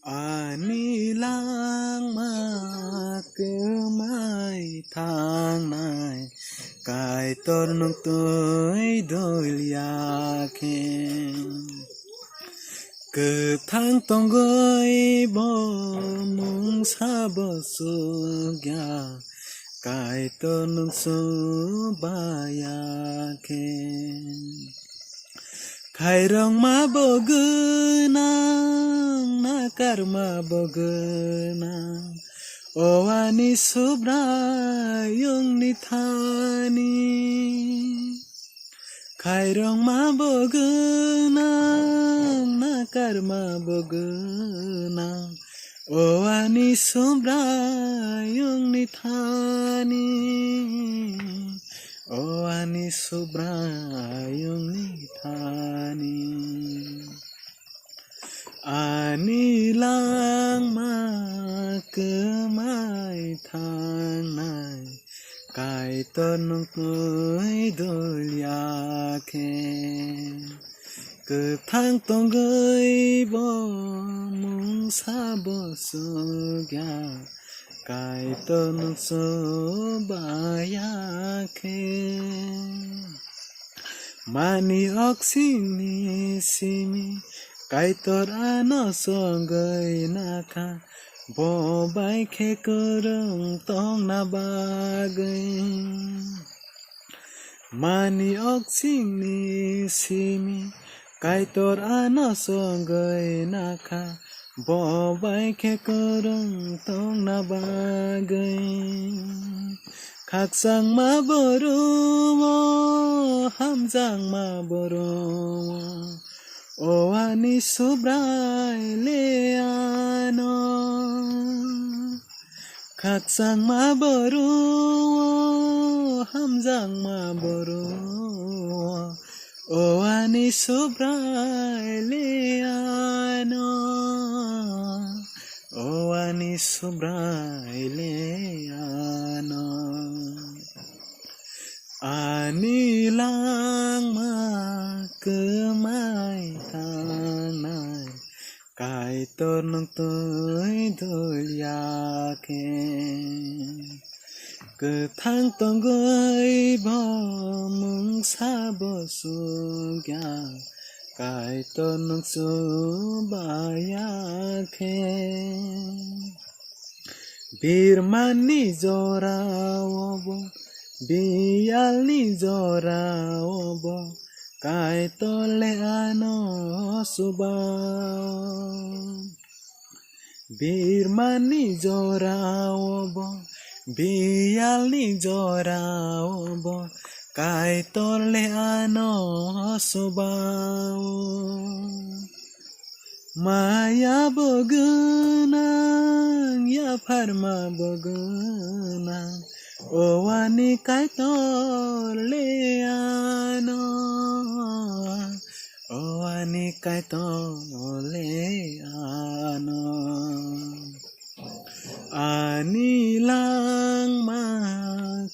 Ani lang mà cứ mãi tháng này cái tôn nông tuổi đôi lia khen cứ tháng tông gối bò mung sa bò su gà cái tôn nông su ba ya khen khai rong ma bogenang na karma bogenang o ani subra yung nithani khai rong ma bogenang na karma bogenang o ani subra yung nithani o ani subra yung nithani ani lang mà cứ mãi tháng này cái tôn nông tuổi đôi lia khen cứ tháng tông gơi bò mung sa bò su gà cái tôn nông su ba ya khen mani oxini simi cái tọt nó song gầy na kha bo bay khe kereng tong na ba gầy mani oxini simi cái tọt nó song gầy na kha bo bay khe kereng tong na ba gầy khak sang ma boro ham sang ma boro o ani subrai leano khak sang ma boro ham sang ma boro o ani subrai leano o ani subrai leano ani lang mà cứ mãi tháng này cái tôn nông tuổi đôi lia khen cứ tháng tông gơi bò mung sa bò su gà cái tôn nông su ba ya khen bir mani zora obo bial ni zora obo kai tole ano suba bir mani zora obo bial ni zora obo kai tole ano suba maya bogenang ya pharma bogenang o ani kai tole ano o ani kai tole ano ani lang mà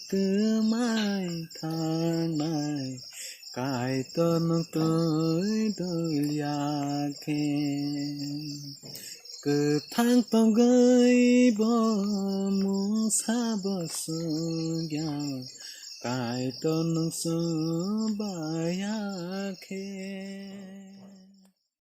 cứ mãi tháng này cái tôn nông tuổi đôi lia khen cứ tháng tông gơi bò mung sa bò su gà cái tôn nông su ba ya khen